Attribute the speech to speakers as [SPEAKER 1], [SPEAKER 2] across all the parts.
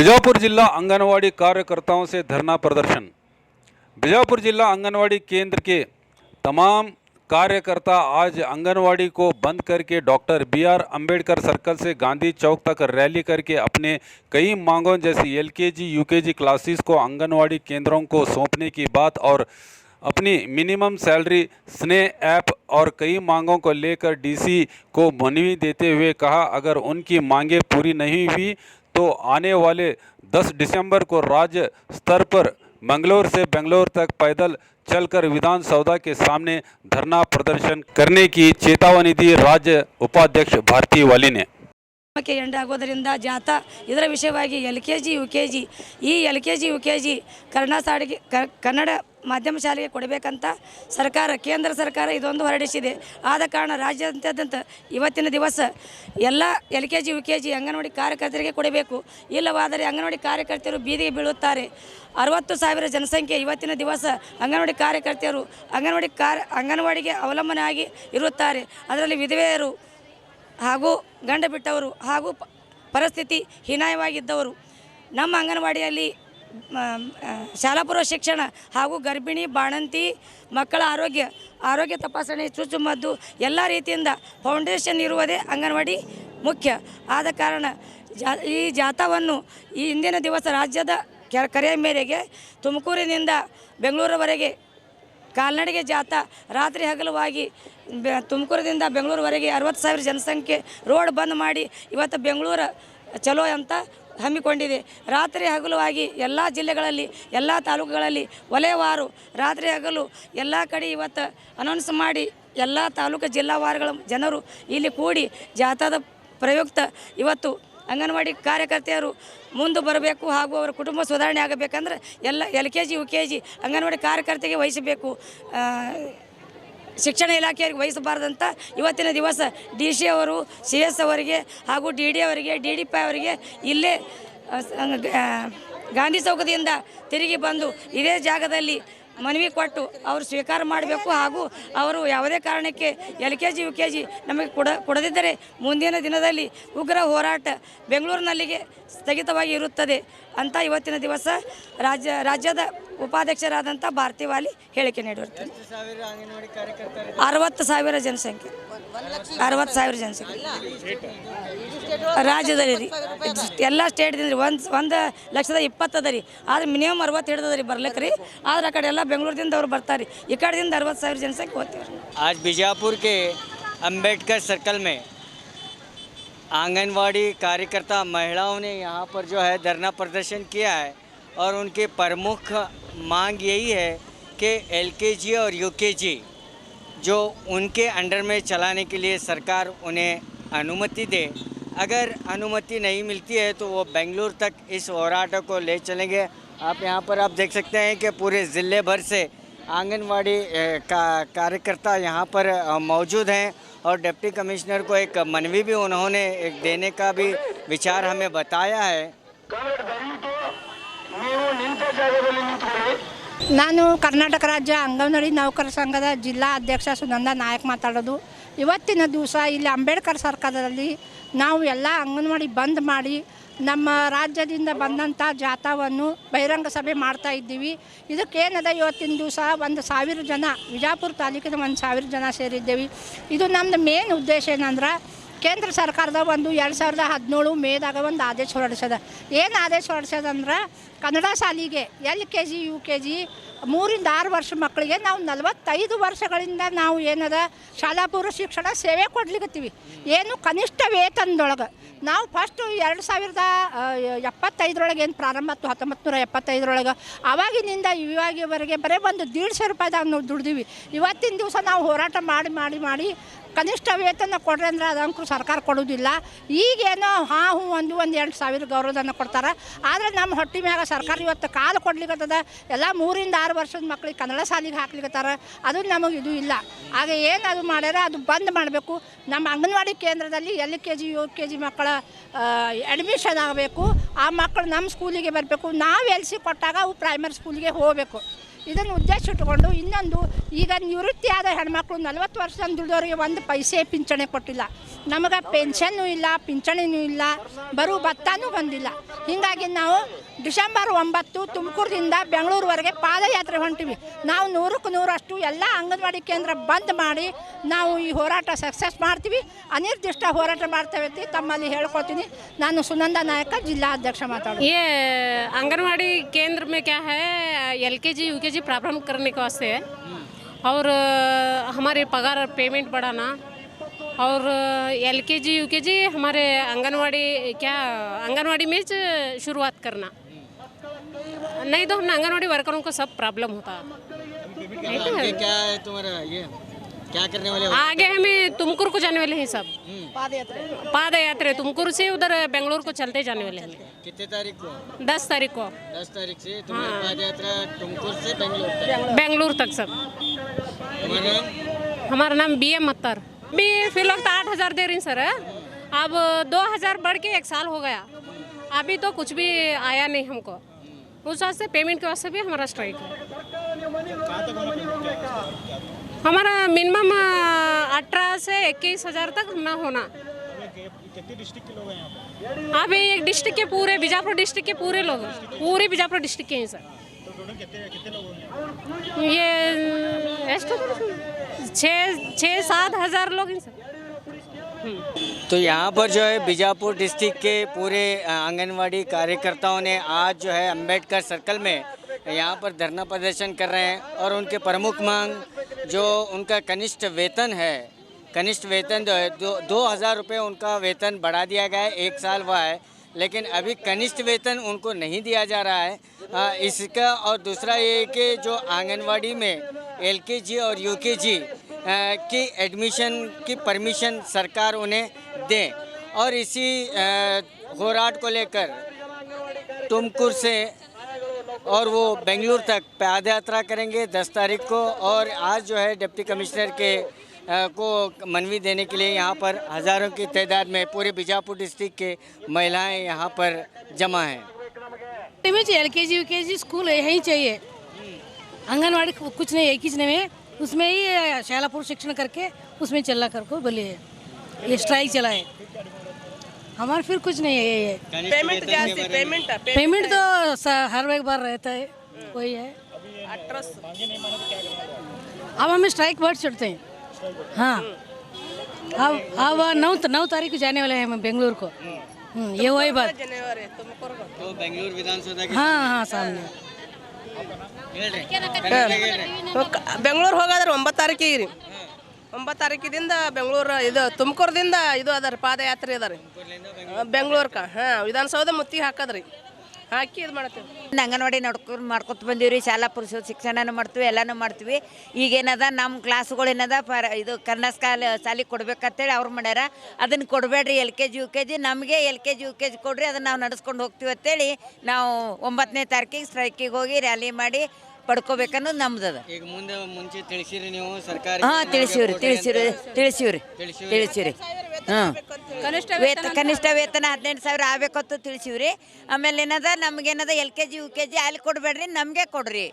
[SPEAKER 1] बीजापुर जिला आंगनवाड़ी कार्यकर्ताओं से धरना प्रदर्शन। बीजापुर जिला आंगनवाड़ी केंद्र के तमाम कार्यकर्ता आज आंगनवाड़ी को बंद करके डॉक्टर BR अंबेडकर सर्कल से गांधी चौक तक रैली करके अपने कई मांगों जैसी LKG UKG क्लासेस को आंगनवाड़ी केंद्रों को सौंपने की बात और अपनी मिनिमम सैलरी स्नेह ऐप और कई मांगों को लेकर DC को मनवी देते हुए कहा, अगर उनकी मांगें पूरी नहीं हुई तो आने वाले 10 दिसंबर को राज्य स्तर पर मंगलौर से बेंगलोर तक पैदल चलकर विधानसौध के सामने धरना प्रदर्शन करने की चेतावनी दी राज्य उपाध्यक्ष भारती वाली ने।
[SPEAKER 2] ಎಂಡಾಗೋದರಿಂದ ಜಾಥಾ ಇದರ ವಿಷಯವಾಗಿ LKG UKG ಈ LKG UKG ಕನ್ನಡ ಮಾಧ್ಯಮ ಶಾಲೆಗೆ ಕೊಡಬೇಕಂತ ಸರ್ಕಾರ ಕೇಂದ್ರ ಸರ್ಕಾರ ಇದೊಂದು ಹೊರಡಿಸಿದೆ. ಆದ ಕಾರಣ ರಾಜ್ಯಾದ್ಯಂತ ಇವತ್ತಿನ ದಿವಸ ಎಲ್ಲ LKG UKG ಅಂಗನವಾಡಿ ಕಾರ್ಯಕರ್ತರಿಗೆ ಕೊಡಬೇಕು. ಇಲ್ಲವಾದರೆ ಅಂಗನವಾಡಿ ಕಾರ್ಯಕರ್ತರು ಬೀದಿಗೆ ಬೀಳುತ್ತಾರೆ. 60,000 ಜನಸಂಖ್ಯೆ ಇವತ್ತಿನ ದಿವಸ ಅಂಗನವಾಡಿ ಕಾರ್ಯಕರ್ತರು ಅಂಗನವಾಡಿಗೆ ಅವಲಂಬನೆ ಆಗಿ ಇರುತ್ತಾರೆ. ಅದರಲ್ಲಿ ವಿಧವೆಯರು ಹಾಗೂ ಗಂಡ ಬಿಟ್ಟವರು ಹಾಗೂ ಪರಿಸ್ಥಿತಿ ಹೀನಾಯವಾಗಿದ್ದವರು ನಮ್ಮ ಅಂಗನವಾಡಿಯಲ್ಲಿ ಶಾಲಾಪೂರ್ವ ಶಿಕ್ಷಣ ಹಾಗೂ ಗರ್ಭಿಣಿ ಬಾಣಂತಿ ಮಕ್ಕಳ ಆರೋಗ್ಯ ತಪಾಸಣೆ ಚುಚ್ಚುಮದ್ದು ಎಲ್ಲ ರೀತಿಯಿಂದ ಫೌಂಡೇಶನ್ ಇರುವುದೇ ಅಂಗನವಾಡಿ ಮುಖ್ಯ. ಆದ ಕಾರಣ ಈ ಜಾಥಾವನ್ನು ಈ ಇಂದಿನ ದಿವಸ ರಾಜ್ಯದ ಕರೆಯ ಮೇರೆಗೆ ತುಮಕೂರಿನಿಂದ ಬೆಂಗಳೂರವರೆಗೆ ಕಾಲ್ನಡಿಗೆ ಜಾಥಾ ರಾತ್ರಿ ಹಗಲವಾಗಿ ತುಮಕೂರಿನಿಂದ ಬೆಂಗಳೂರುವರೆಗೆ 60,000 ಜನಸಂಖ್ಯೆ ರೋಡ್ ಬಂದ್ ಮಾಡಿ ಇವತ್ತು ಬೆಂಗಳೂರು ಚಲೋ ಅಂತ ಹಮ್ಮಿಕೊಂಡಿದೆ. ರಾತ್ರಿ ಹಗಲುವಾಗಿ ಎಲ್ಲ ಜಿಲ್ಲೆಗಳಲ್ಲಿ ಎಲ್ಲ ತಾಲೂಕುಗಳಲ್ಲಿ ವಲಯವಾರು ರಾತ್ರಿ ಹಗಲು ಎಲ್ಲ ಕಡೆ ಇವತ್ತು ಅನೌನ್ಸ್ ಮಾಡಿ ಎಲ್ಲ ತಾಲೂಕು ಜಿಲ್ಲಾವಾರುಗಳ ಜನರು ಇಲ್ಲಿ ಕೂಡಿ ಜಾಥಾದ ಪ್ರಯುಕ್ತ ಇವತ್ತು ಅಂಗನವಾಡಿ ಕಾರ್ಯಕರ್ತೆಯರು ಮುಂದೆ ಬರಬೇಕು ಹಾಗೂ ಅವರ ಕುಟುಂಬ ಸುಧಾರಣೆ ಆಗಬೇಕಂದ್ರೆ ಎಲ್ಲ LKG UKG ಅಂಗನವಾಡಿ ಕಾರ್ಯಕರ್ತೆಗೆ ವಹಿಸಬೇಕು, ಶಿಕ್ಷಣ ಇಲಾಖೆಯವರಿಗೆ ವಹಿಸಬಾರ್ದಂತ ಇವತ್ತಿನ ದಿವಸ DC ಅವರು CS ಅವರಿಗೆ ಹಾಗೂ DD ಅವರಿಗೆ DDP ಅವರಿಗೆ ಇಲ್ಲೇ ಗಾಂಧಿ ಚೌಕದಿಂದ ತಿರುಗಿ ಬಂದು ಇದೇ ಜಾಗದಲ್ಲಿ ಮನವಿ ಕೊಟ್ಟು ಅವರು ಸ್ವೀಕಾರ ಮಾಡಬೇಕು. ಹಾಗೂ ಅವರು ಯಾವುದೇ ಕಾರಣಕ್ಕೆ LKG UKG ನಮಗೆ ಕೊಡದಿದ್ದರೆ ಮುಂದಿನ ದಿನದಲ್ಲಿ ಉಗ್ರ ಹೋರಾಟ ಬೆಂಗಳೂರಿನಲ್ಲಿಗೆ ಸ್ಥಗಿತವಾಗಿ ಇರುತ್ತದೆ ಅಂತ ಇವತ್ತಿನ ದಿವಸ ರಾಜ್ಯದ ಉಪಾಧ್ಯಕ್ಷರಾದಂಥ ಭಾರತಿ ವಾಲಿ ಹೇಳಿಕೆ ನೀಡಿರುತ್ತಾರೆ. 60,000 ಜನಸಂಖ್ಯೆ 60,000 ಜನಸಂಖ್ಯೆ ರಾಜ್ಯದಲ್ಲಿ ರೀ ಎಲ್ಲ ಸ್ಟೇಟ್ದಿಂದ ರೀ 1,20,000 ಅದ ರೀ. ಆದರೆ ಮಿನಿಮಮ್ 60 ಹಿಡಿದದ ರೀ ಬರ್ಲಿಕ್ಕೆ ರೀ. ಆದ್ರೆ ಆ ಕಡೆ ಎಲ್ಲ ಬೆಂಗಳೂರಿಂದ ಅವ್ರು ಬರ್ತಾರೆ, ಈ ಕಡೆಯಿಂದ 60,000 ಜನಸಂಖ್ಯೆ ಹೋಗ್ತೀವಿ.
[SPEAKER 3] आज बीजापुर के अंबेडकर सर्कल में आंगनवाड़ी कार्यकर्ता महिलाओं ने यहाँ पर जो है धरना प्रदर्शन किया है और उनकी प्रमुख मांग यही है कि LKG और UKG जो उनके अंडर में चलाने के लिए सरकार उन्हें अनुमति दे. अगर अनुमति नहीं मिलती है तो वो बेंगलुरु तक इस होराट को ले चलेंगे. आप यहाँ पर आप देख सकते हैं कि पूरे ज़िले भर से आंगनवाड़ी कार्यकर्ता यहाँ पर मौजूद हैं और डिप्टी कमिश्नर को एक मनवी भी उन्होंने एक देने का भी विचार हमें बताया है.
[SPEAKER 4] ನಾನು ಕರ್ನಾಟಕ ರಾಜ್ಯ ಅಂಗನವಾಡಿ ನೌಕರ ಸಂಘದ ಜಿಲ್ಲಾ ಅಧ್ಯಕ್ಷ ಸುನಂದ ನಾಯಕ್ ಮಾತಾಡೋದು. ಇವತ್ತಿನ ದಿವಸ ಇಲ್ಲಿ ಅಂಬೇಡ್ಕರ್ ಸರ್ಕಲಲ್ಲಿ ನಾವು ಎಲ್ಲ ಅಂಗನವಾಡಿ ಬಂದ್ ಮಾಡಿ ನಮ್ಮ ರಾಜ್ಯದಿಂದ ಬಂದಂಥ ಜಾಥಾವನ್ನು ಬಹಿರಂಗ ಸಭೆ ಮಾಡ್ತಾ ಇದ್ದೀವಿ. ಇದಕ್ಕೇನದ ಇವತ್ತಿನ ದಿವಸ 1,000 ಜನ ವಿಜಾಪುರ ತಾಲೂಕಿನ 1,000 ಜನ ಸೇರಿದ್ದೇವೆ. ಇದು ನಮ್ಮದು ಮೇನ್ ಉದ್ದೇಶ ಏನಂದ್ರೆ ಕೇಂದ್ರ ಸರ್ಕಾರದ ಒಂದು 2017 ಮೇದಾಗ ಒಂದು ಆದೇಶ ಹೊರಡಿಸದ. ಏನು ಆದೇಶ ಹೊರಡಿಸೋದಂದ್ರೆ ಕನ್ನಡ ಶಾಲೆಗೆ LKG UKG 3ರಿಂದ 6 ವರ್ಷ ಮಕ್ಕಳಿಗೆ ನಾವು 45 ವರ್ಷಗಳಿಂದ ನಾವು ಏನದ ಶಾಲಾಪೂರ್ವ ಶಿಕ್ಷಣ ಸೇವೆ ಕೊಡ್ಲಿಕ್ಕತ್ತೀವಿ. ಏನು ಕನಿಷ್ಠ ವೇತನದೊಳಗೆ ನಾವು ಫಸ್ಟು 2075 ಏನು ಪ್ರಾರಂಭ ಆಯ್ತು 1975 ಆವಾಗಿನಿಂದ ಇವಾಗಿವರೆಗೆ ಬರೀ ಒಂದು 150 ರೂಪಾಯಿದಾಗ ನಾವು ದುಡ್ದೀವಿ. ಇವತ್ತಿನ ದಿವಸ ನಾವು ಹೋರಾಟ ಮಾಡಿ ಮಾಡಿ ಮಾಡಿ ಕನಿಷ್ಠ ವೇತನ ಕೊಡ್ರಿ ಅಂದ್ರೆ ಅದಂಕೂ ಸರ್ಕಾರ ಕೊಡೋದಿಲ್ಲ. ಈಗೇನೋ ಹ್ಞೂ ಒಂದು 2,000 ಗೌರವಧನ ಕೊಡ್ತಾರೆ. ಆದರೆ ನಮ್ಮ ಹೊಟ್ಟೆ ಮ್ಯಾಗ ಸರ್ಕಾರ ಇವತ್ತು ಕಾಲು ಕೊಡ್ಲಿಕ್ಕತ್ತದ. ಎಲ್ಲ 3ರಿಂದ 6 ವರ್ಷದ ಮಕ್ಳಿಗೆ ಕನ್ನಡ ಶಾಲೆಗೆ ಹಾಕ್ಲಿಕ್ಕತ್ತಾರ. ಅದು ನಮಗೆ ಇದು ಇಲ್ಲ. ಆಗ ಏನು ಅದು ಮಾಡ್ಯಾರ ಅದು ಬಂದ್ ಮಾಡಬೇಕು. ನಮ್ಮ ಅಂಗನವಾಡಿ ಕೇಂದ್ರದಲ್ಲಿ LKG UKG ಮಕ್ಕಳ ಅಡ್ಮಿಷನ್ ಆಗಬೇಕು. ಆ ಮಕ್ಕಳು ನಮ್ಮ ಸ್ಕೂಲಿಗೆ ಬರಬೇಕು. ನಾವು LC ಕೊಟ್ಟಾಗ ಅವು ಪ್ರೈಮರಿ ಸ್ಕೂಲಿಗೆ ಹೋಗಬೇಕು. ಇದನ್ನು ಉದ್ದೇಶ ಇಟ್ಟುಕೊಂಡು ಇನ್ನೊಂದು ಈಗ ನಿವೃತ್ತಿಯಾದ ಹೆಣ್ಮಕ್ಳು 40 ವರ್ಷದ ದುಡಿದವರಿಗೆ ಒಂದು ಪೈಸೆ ಪಿಂಚಣಿ ಕೊಟ್ಟಿಲ್ಲ. ನಮಗೆ ಪೆನ್ಷನ್ನು ಇಲ್ಲ, ಪಿಂಚಣಿನೂ ಇಲ್ಲ, ಬರೋ ಭತ್ತನೂ ಬಂದಿಲ್ಲ. ಹೀಗಾಗಿ ನಾವು ಡಿಸೆಂಬರ್ 9 ತುಮಕೂರಿನಿಂದ ಬೆಂಗಳೂರುವರೆಗೆ ಪಾದಯಾತ್ರೆ ಹೊಂಟಿವಿ. ನಾವು 100ಕ್ಕೆ 100 ಎಲ್ಲ ಅಂಗನವಾಡಿ ಕೇಂದ್ರ ಬಂದ್ ಮಾಡಿ ನಾವು ಈ ಹೋರಾಟ ಸಕ್ಸಸ್ ಮಾಡ್ತೀವಿ. ಅನಿರ್ದಿಷ್ಟ ಹೋರಾಟ ಮಾಡ್ತೇವೆ ಅಂತ ತಮ್ಮಲ್ಲಿ ಹೇಳ್ಕೊತೀನಿ. ನಾನು ಸುನಂದ ನಾಯಕ, जिला अध्यक्ष माताड़ू।
[SPEAKER 5] ये आंगनवाड़ी केंद्र में क्या है, LKG UKG प्रारंभ करने के वास्ते है और हमारे पगार पेमेंट बढ़ाना और LKG UKG हमारे आंगनवाड़ी में शुरुआत करना, नहीं तो हम आंगनवाड़ी वर्करों को सब प्रॉब्लम होता है।
[SPEAKER 3] क्या है तुम्हारा ये क्या करने वाले हो?
[SPEAKER 5] आगे हमें तुमकुर को जाने वाले हैं सब, पाद यात्रा तुमकुर से उधर बेंगलुरु को चलते जाने वाले हैं।
[SPEAKER 3] कितने तारीख को?
[SPEAKER 5] 10 तारीख को
[SPEAKER 3] 10 तारीख से तुम्हारी पाद यात्रा तुमकुर से
[SPEAKER 5] बेंगलुरु तक सब।
[SPEAKER 3] तुम्हारा
[SPEAKER 5] हमारा नाम BM मत्तर। अभी फिलहाल तो 8,000 दे रही सर, अब 2,000 बढ़ के 1 साल हो गया, अभी तो कुछ भी आया नहीं हमको। उस वास्ते पेमेंट के वास्ते भी हमारा स्ट्राइक है। हमारा मिनिमम 18 से 21,000 तक ना होना। अभी एक डिस्ट्रिक्ट के पूरे बीजापुर डिस्ट्रिक्ट के पूरे लोग, पूरे बीजापुर डिस्ट्रिक्ट के हैं सर। ये 6-7 हज़ार लोग हैं सर।
[SPEAKER 3] तो यहाँ पर जो है बीजापुर डिस्ट्रिक्ट के पूरे आंगनवाड़ी कार्यकर्ताओं ने आज जो है अंबेडकर सर्कल में यहाँ पर धरना प्रदर्शन कर रहे हैं और उनके प्रमुख मांग जो उनका कनिष्ठ वेतन है, कनिष्ठ वेतन जो है 2,000 रुपये उनका वेतन बढ़ा दिया गया है, 1 साल हुआ है, लेकिन अभी कनिष्ठ वेतन उनको नहीं दिया जा रहा है। इसका और दूसरा ये कि जो आंगनवाड़ी में LKG और UKG की एडमिशन की परमिशन सरकार उन्हें दे, और इसी होराट को लेकर तुमकुर से और वो बेंगलुरु तक पाद यात्रा करेंगे 10 तारीख को। और आज जो है डिप्टी कमिश्नर के को मनवी देने के लिए यहाँ पर हज़ारों की तादाद में पूरे बीजापुर डिस्ट्रिक्ट के महिलाएं यहाँ पर जमा हैं।
[SPEAKER 6] LKG UKG स्कूल यहीं चाहिए, आंगनवाड़ी कुछ नहीं, एक ही में उसमें ही शालापुर शिक्षण करके उसमें चलना करको बोलिए, ये स्ट्राइक चला है हमारा, फिर कुछ नहीं है। ये पेमेंट तो हर एक बार रहता है, वही है। अब हमें स्ट्राइक वर्ड चढ़ते हैं। हाँ, अब 9 तारीख को जाने वाले हैं हम बेंगलुरु को। ये वही बात।
[SPEAKER 3] तो बेंगलुरु विधानसभा
[SPEAKER 6] हाँ सामने
[SPEAKER 7] ಬೆಂಗಳೂರು ಹೋಗೋದ್ರೆ 9 ತಾರೀಕಿಗೆ ರೀ, 9 ತಾರೀಕಿದಿಂದ ಬೆಂಗಳೂರು ಇದು ತುಮಕೂರದಿಂದ ಇದು ಅದ ರೀ ಪಾದಯಾತ್ರೆ ಅದ ರೀ ಬೆಂಗಳೂರ್ಗೆ. ವಿಧಾನಸೌಧ ಮುತ್ತಿಗೆ ಹಾಕದ್ರಿ, ಹಾಕಿ ಇದು ಮಾಡ್ತೀವಿ.
[SPEAKER 8] ಅಂಗನವಾಡಿ ಮಾಡ್ಕೊತ ಬಂದೀವಿ, ಶಾಲಾ ಪುರುಷ ಶಿಕ್ಷಣನೂ ಮಾಡ್ತೀವಿ, ಎಲ್ಲನೂ ಮಾಡ್ತೀವಿ. ಈಗೇನದ ನಮ್ಮ ಕ್ಲಾಸ್ಗಳು ಏನದ ಇದು ಕನ್ನಡ ಶಾಲೆಗೆ ಕೊಡ್ಬೇಕಂತೇಳಿ ಅವ್ರು ಮಾಡ್ಯಾರ. ಅದನ್ನು ಕೊಡಬೇಡ್ರಿ, LKG UKG ನಮಗೆ LKG UKG ಕೊಡ್ರಿ, ಅದನ್ನು ನಾವು ನಡೆಸ್ಕೊಂಡು ಹೋಗ್ತೀವಿ ಅಂತೇಳಿ ನಾವು 9ನೇ ತಾರೀಕಿಗೆ ಸ್ಟ್ರೈಕಿಗೆ ಹೋಗಿ ರ್ಯಾಲಿ ಮಾಡಿ ಪಡ್ಕೋಬೇಕನ್ನೋದು ನಮ್ದದ.
[SPEAKER 3] ಈಗ ಮುಂಚೆ ತಿಳಿಸಿರಿ ನೀವು ಸರ್ಕಾರ?
[SPEAKER 8] ಹಾಂ ತಿಳಿಸಿವ್ರಿ. ಹಾಂ, ಕನಿಷ್ಠ ವೇತನ 18,000 ಆಗಬೇಕಂತ ತಿಳಿಸಿವ್ರಿ. ಆಮೇಲೆ ಏನದ ನಮಗೇನದ LKG UKG ಅಲ್ಲಿ ಕೊಡಬೇಡ್ರಿ, ನಮಗೆ ಕೊಡ್ರಿ.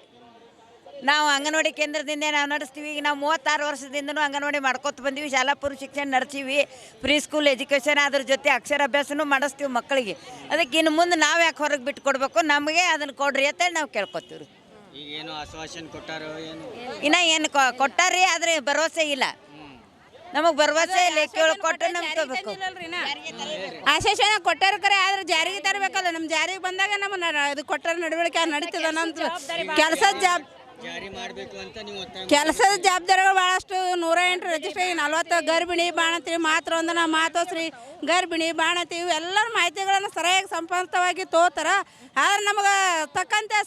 [SPEAKER 8] ನಾವು ಅಂಗನವಾಡಿ ಕೇಂದ್ರದಿಂದ ನಾವು ನಡೆಸ್ತೀವಿ. ಈಗ ನಾವು 36 ವರ್ಷದಿಂದನೂ ಅಂಗನವಾಡಿ ಮಾಡ್ಕೊತ ಬಂದೀವಿ, ಶಾಲಾ ಪೂರ್ವ ಶಿಕ್ಷಣ ನಡೆಸೀವಿ, ಪ್ರೀ ಸ್ಕೂಲ್ ಎಜುಕೇಷನ್ ಅದ್ರ ಜೊತೆ ಅಕ್ಷರಾಭ್ಯಾಸನೂ ಮಾಡಿಸ್ತೀವಿ ಮಕ್ಕಳಿಗೆ. ಅದಕ್ಕೆ ಇನ್ನು ಮುಂದೆ ನಾವು ಯಾಕೆ ಹೊರಗೆ ಬಿಟ್ಟು ಕೊಡಬೇಕು, ನಮಗೆ ಅದನ್ನು ಕೊಡ್ರಿ ಅಂತೇಳಿ ನಾವು ಕೇಳ್ಕೊತೀವಿ.
[SPEAKER 3] ಈಗೇನು ಆಶ್ವಾಸನೆ ಕೊಟ್ಟಾರೋ ಏನು?
[SPEAKER 8] ಇನ್ನು ಏನು ಕೊಟ್ಟಾರಿ, ಆದರೆ ಭರವಸೆ ಇಲ್ಲ. ನಮಗೆ ಭರವಸೆ ಇಲ್ಲ, ಕೊಟ್ಟು ನಮ್ಗೆ ತಗೋಬೇಕು.
[SPEAKER 6] ಆಶ್ವಾಸನೆ ಕೊಟ್ಟಾರ ಕರೆ, ಆದ್ರೆ ಜಾರಿಗೆ ತರಬೇಕಲ್ಲ. ನಮ್ಮ ಜಾರಿಗೆ ಬಂದಾಗ ನಮ್ಮ ಇದು ಕೊಟ್ಟಾರ ನಡವಳಿಕೆ ನಡೀತದ. ನಮ್ದು
[SPEAKER 3] ಜಾರಿ ಮಾಡಬೇಕು ಅಂತ ನೀವು ಒತ್ತಾಯ
[SPEAKER 6] ಕೆಲಸದ ಜವಾಬ್ದಾರಿಗಳು ಭಾಳಷ್ಟು. 108 ರಿಜಿಸ್ಟ್ರಿ 40 ಗರ್ಭಿಣಿ ಬಾಣಂತಿ ಮಾತ್ರ ಒಂದನ ಮಾತೋಶ್ರೀ ಗರ್ಭಿಣಿ ಬಾಣಂತಿ ಇವೆಲ್ಲರ ಮಾಹಿತಿಗಳನ್ನು ಸರಿಯಾಗಿ ಸಂಪನ್ನವಾಗಿ ತೋತಾರ, ಆದ್ರೆ ನಮಗೆ ತಕ್ಕಂತೆ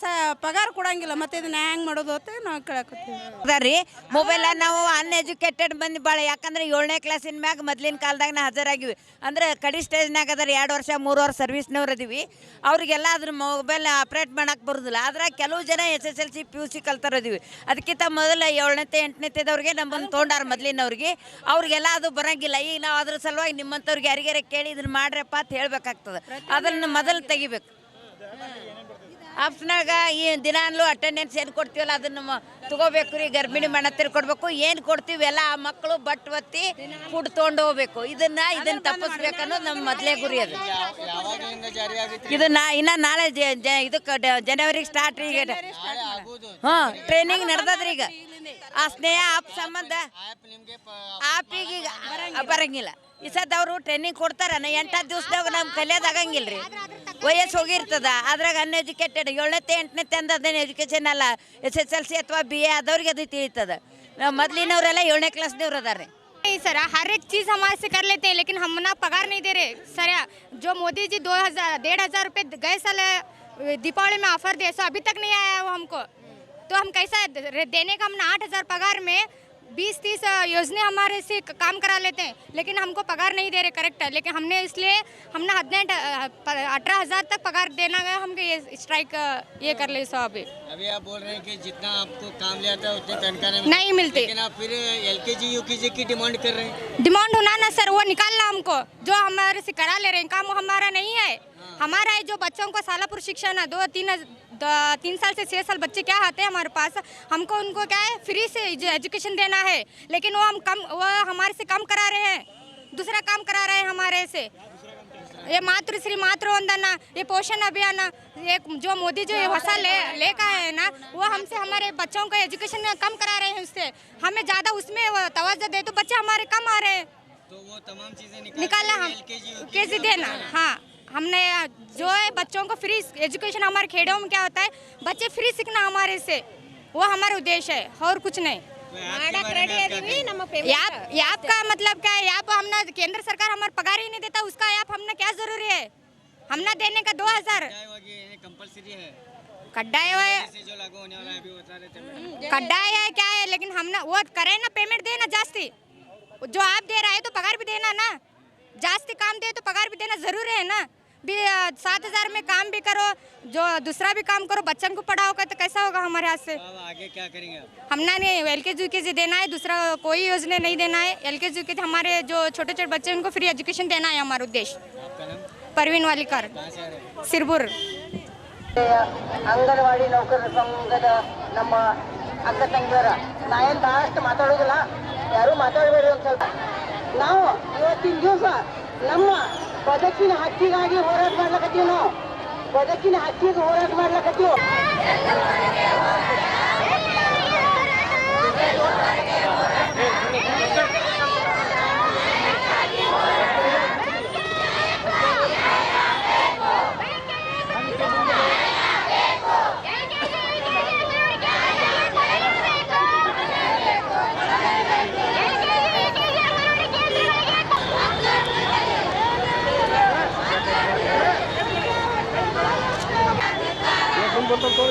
[SPEAKER 6] ಪಗಾರ ಕೊಡಂಗಿಲ್ಲ. ಮತ್ತೆ ಇದನ್ನ ಹ್ಯಾಂಗೆ ಮಾಡೋದು ಅಂತ ನಾವು ಕೇಳಕತ್ತೀವಿ.
[SPEAKER 8] ಅದಾರಿ ಮೊಬೈಲ್ ನಾವು ಅನ್ಎಜುಕೇಟೆಡ್ ಬಂದು ಭಾಳ, ಯಾಕಂದ್ರೆ 7ನೇ ಕ್ಲಾಸಿನ ಮ್ಯಾಗ ಮೊದಲಿನ ಕಾಲದಾಗ ನಾವು ಹಾಜರಾಗಿವಿ. ಅಂದ್ರೆ ಕಡಿ ಸ್ಟೇಜ್ನಾಗ ಅದಾರ 2 ವರ್ಷ 3 ವರ್ಷ ಸರ್ವಿಸ್ನವ್ರು ಅದೀವಿ. ಅವ್ರಿಗೆಲ್ಲ ಅದ್ರ ಮೊಬೈಲ್ ಆಪ್ರೇಟ್ ಮಾಡಕ್ಕೆ ಬರೋದಿಲ್ಲ. ಆದ್ರೆ ಕೆಲವು ಜನ SSLC PUC ಕಲ್ತಾರದೀವಿ. ಅದಕ್ಕಿಂತ ಮೊದಲ 7ನೇ 8ನೇದವ್ರಿಗೆ ನಮ್ಮನ್ನು ತೊಗೊಂಡಾರ ಮೊದಲಿನವ್ರಿಗೆ, ಅವ್ರಿಗೆಲ್ಲ ಅದು ಬರೋಂಗಿಲ್ಲ. ಈಗ ನಾವು ಅದ್ರ ಸಲುವಾಗಿ ನಿಮ್ಮಂಥವ್ರಿಗೆ ಯಾರಿಗಾರ ಕೇಳಿ ಇದನ್ನ ಮಾಡ್ರಪ್ಪ ಅಂತ ಹೇಳ್ಬೇಕಾಗ್ತದೆ. ಅದನ್ನು ಮೊದಲು ತೆಗಿಬೇಕು. ಆಪ್ಸ್ನಾಗ ಈ ದಿನಾನ್ಲು ಅಟೆಂಡೆನ್ಸ್ ಏನು ಕೊಡ್ತೀವಲ್ಲ ಅದನ್ನು ತಗೋಬೇಕು ರೀ. ಗರ್ಭಿಣಿ ಮಣ್ಣತ್ತಿರ ಕೊಡಬೇಕು. ಏನು ಕೊಡ್ತೀವಿ ಎಲ್ಲ ಆ ಮಕ್ಕಳು ಬಟ್ ಒತ್ತಿ ಫುಡ್ ತೊಗೊಂಡು ಹೋಗ್ಬೇಕು. ಇದನ್ನು ತಪ್ಪಿಸ್ಬೇಕನ್ನೋದು ನಮ್ಮ ಮೊದಲೇ ಗುರಿ ಅದು. ಇದನ್ನ ಇನ್ನು ನಾಳೆ ಇದಕ್ಕೆ ಜನವರಿಗೆ ಸ್ಟಾರ್ಟ್ ರೀ. ಈಗ ಟ್ರೈನಿಂಗ್ ನಡೆದದ್ರಿ. ಈಗ ಆ ಸ್ನೇಹ ಆಪ್ ಸಂಬಂಧ ಆಪಿಗೆ ಬರಂಗಿಲ್ಲ. ಈ ಸದ್ ಅವರು ಟ್ರೈನಿಂಗ್ ಕೊಡ್ತಾರ 8 ದಿವಸದಾಗ ನಮ್ಗೆ ಕಲಿಯೋದಾಗಂಗಿಲ್ಲ ರೀ. ವಯಸ್ಸು ಹೋಗಿರ್ತದ. ಅದ್ರಾಗ ಅನ್ಎಜುಕೇಟೆಡ್ 7ನೇ 8ನೇ ಅದೇನು ಎಜುಕೇಷನ್ ಅಲ್ಲ. SSLC ಅಥವಾ BA ಆದವ್ರಿಗೆ ಅದು ತಿಳಿತದ. ಮೊದಲಿನವರೆಲ್ಲ 7ನೇ ಕ್ಲಾಸ್ನವ್ರು ಅದಾರೆ.
[SPEAKER 9] सर हर एक चीज़ हमारे से कर लेते हैं, लेकिन हम ना पगार नहीं दे रहे सर। जो मोदी जी 1,500 रुपये गए साल दीपावली में ऑफर दिए, सो अभी तक नहीं आया वो हमको। तो हम कैसा देने का, हमने 8,000 पगार में 20-30 योजना हमारे से काम करा लेते हैं, लेकिन हमको पगार नहीं दे रहे करेक्ट है। लेकिन हमने 18,000 तक पगार देना है हमको। ये स्ट्राइक ये कर ले सो अभी
[SPEAKER 3] आप बोल रहे हैं कि जितना आपको काम लिया था उतने तनख्वाह
[SPEAKER 9] नहीं मिलती,
[SPEAKER 3] लेकिन आप फिर LKG UKG की डिमांड कर रहे हैं।
[SPEAKER 9] डिमांड होना ना सर, वो निकालना हमको। जो हमारे से करा ले रहे हैं काम, वो हमारा नहीं है। हमारा है जो बच्चों को सालापुर शिक्षा ना 2-3 साल से 6 साल बच्चे क्या आते हैं हमारे पास, हमको उनको क्या है फ्री से एजुकेशन देना है। लेकिन वो हमारे से कम करा रहे हैं, दूसरा काम करा रहे हैं हमारे से। ये मातृश्री मातृवंदना, ये पोषण अभियान, ये जो मोदी जो वसा लेकर है ना, वो हमसे हमारे बच्चों को एजुकेशन कम करा रहे हैं। उससे हमें ज़्यादा उसमें तवज्जो दे तो बच्चे हमारे कम आ रहे हैं।
[SPEAKER 3] तो वो तमाम चीज़ें
[SPEAKER 9] निकालना हम LKG देना। हाँ, हमने जो है बच्चों को फ्री एजुकेशन, हमारे खेड़ों में क्या होता है बच्चे फ्री सीखना हमारे से, वो हमारा उद्देश्य है और कुछ नहीं। याप का मतलब क्या है? याप हमने केंद्र सरकार हमारे पगार ही नहीं देता, उसका याप हमने क्या जरूरी है? हमने देने का 2,000
[SPEAKER 3] कंपलसरी है,
[SPEAKER 9] कड्डाय है,
[SPEAKER 3] जो लागू होने वाला है अभी बता रहे थे।
[SPEAKER 9] कड्डाय है क्या है? लेकिन हमने वो करे ना, पेमेंट देना जास्ती। जो आप दे रहा है तो पगार भी देना ना, जास्ती काम दे तो पगार भी देना जरूरी है ना। भी 7,000 में काम भी करो, जो दूसरा भी काम करो, बच्चों को पढ़ाओगे तो कैसा होगा हमारे हाथ से?
[SPEAKER 3] अब आगे क्या करेंगे?
[SPEAKER 9] हमने नहीं LKG UKG देना है, दूसरा कोई योजना नहीं देना है। LKG UKG हमारे जो छोटे छोटे बच्चे उनको फ्री एजुकेशन देना है हमारा उद्देश्य।
[SPEAKER 3] आपका नाम?
[SPEAKER 9] परवीन वालीकर, सिरबुर।
[SPEAKER 10] ಅಂಗನವಾಡಿ ನೌಕರರ ಸಂಘದ ನಮ್ಮ ಅಕ್ಕ ತಂಗಿಯರ ನಾ ಏನು ಭಾಳಷ್ಟು ಮಾತಾಡೋದಿಲ್ಲ, ಯಾರು ಮಾತಾಡಬೇಡಿ ಅಂತ ಸ್ವಲ್ಪ. ನಾವು ಇವತ್ತಿನ ದಿವಸ ನಮ್ಮ ಬದುಕಿನ ಹಕ್ಕಿಗಾಗಿ ಹೋರಾಟ ಮಾಡ್ಲಕತ್ತೀವಿ. ನಾವು ಬದುಕಿನ ಹಕ್ಕಿಗೆ ಹೋರಾಟ ಮಾಡ್ಲಕತ್ತೀವಿ.
[SPEAKER 1] बोलतो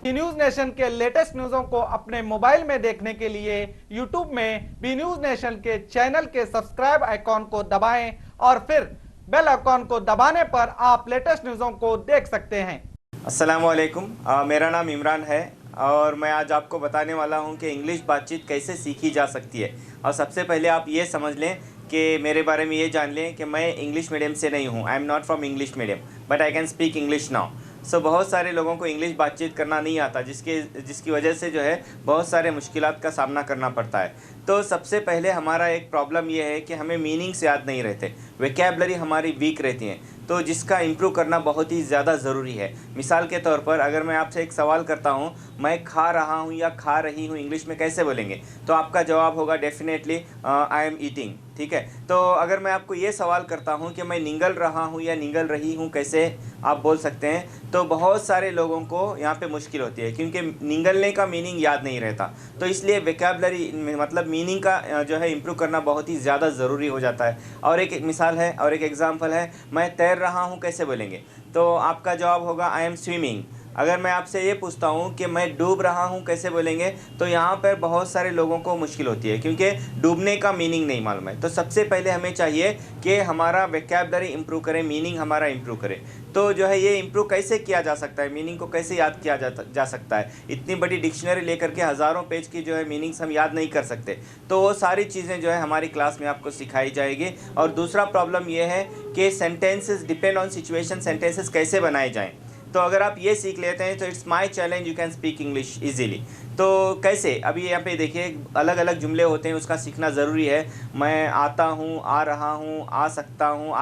[SPEAKER 11] बी न्यूज नेशन के लेटेस्ट न्यूज़ों को अपने मोबाइल में देखने के लिए यूट्यूब में बी न्यूज नेशन के चैनल के सब्सक्राइब आइकॉन को दबाएं और फिर बेल आइकॉन को दबाने पर आप लेटेस्ट न्यूज़ों को देख सकते हैं।
[SPEAKER 12] अस्सलाम वालेकुम, मेरा नाम इमरान है और मैं आज आपको बताने वाला हूं कि इंग्लिश बातचीत कैसे सीखी जा सकती है। और सबसे पहले आप ये समझ लें कि मेरे बारे में ये जान लें कि मैं इंग्लिश मीडियम से नहीं हूं। I am not from English medium but I can speak English now. सो बहुत सारे लोगों को इंग्लिश बातचीत करना नहीं आता, जिसकी वजह से जो है बहुत सारे मुश्किलात का सामना करना पड़ता है। तो सबसे पहले हमारा एक प्रॉब्लम ये है कि हमें मीनिंग्स याद नहीं रहते, वोकैबुलरी हमारी वीक रहती हैं, तो जिसका इम्प्रूव करना बहुत ही ज़्यादा ज़रूरी है। मिसाल के तौर पर अगर मैं आपसे एक सवाल करता हूँ, मैं खा रहा हूँ या खा रही हूँ इंग्लिश में कैसे बोलेंगे, तो आपका जवाब होगा डेफिनेटली आई एम ईटिंग। ठीक है, तो अगर मैं आपको ये सवाल करता हूँ कि मैं निगल रहा हूँ या निगल रही हूँ कैसे आप बोल सकते हैं, तो बहुत सारे लोगों को यहाँ पे मुश्किल होती है क्योंकि निगलने का मीनिंग याद नहीं रहता। तो इसलिए वोकैबुलरी मतलब मीनिंग का जो है इम्प्रूव करना बहुत ही ज़्यादा ज़रूरी हो जाता है। और एक मिसाल है और एक एग्जांपल है, मैं तैर रहा हूँ कैसे बोलेंगे, तो आपका जवाब होगा आई एम स्विमिंग। अगर मैं आपसे ये पूछता हूँ कि मैं डूब रहा हूँ कैसे बोलेंगे, तो यहाँ पर बहुत सारे लोगों को मुश्किल होती है क्योंकि डूबने का मीनिंग नहीं मालूम है। तो सबसे पहले हमें चाहिए कि हमारा वोकैबुलरी इम्प्रूव करें, मीनिंग हमारा इम्प्रूव करें। तो जो है ये इम्प्रूव कैसे किया जा सकता है, मीनिंग को कैसे याद किया जा सकता है। इतनी बड़ी डिक्शनरी लेकर के हज़ारों पेज की जो है मीनिंग्स हम याद नहीं कर सकते, तो वो सारी चीज़ें जो है हमारी क्लास में आपको सिखाई जाएगी। और दूसरा प्रॉब्लम ये है कि sentences depend on situation, sentences कैसे बनाए जाएँ। तो अगर आप ये सीख लेते हैं तो it's my challenge, you can speak English easily. तो कैसे, अभी यहाँ पे देखिए अलग अलग जुमले होते हैं, उसका सीखना ज़रूरी है। मैं आता हूँ, आ रहा हूँ, आ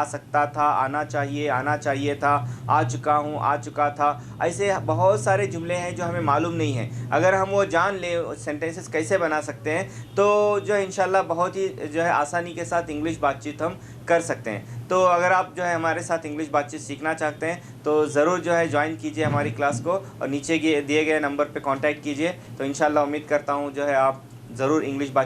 [SPEAKER 12] सकता था, आना चाहिए था, आ चुका हूँ, आ चुका था। ऐसे बहुत सारे जुमले हैं जो हमें मालूम नहीं है। अगर हम वो जान लें सेंटेंसेस कैसे बना सकते हैं, तो जो है इंशाल्लाह बहुत ही जो है आसानी के साथ इंग्लिश बातचीत हम कर सकते हैं। तो अगर आप जो है हमारे साथ इंग्लिश बातचीत सीखना चाहते हैं तो ज़रूर जो है ज्वाइन कीजिए हमारी क्लास को और नीचे दिए गए नंबर पे कांटेक्ट कीजिए। तो इंशाल्लाह उम्मीद करता हूँ जो है आप ज़रूर इंग्लिश बातचीत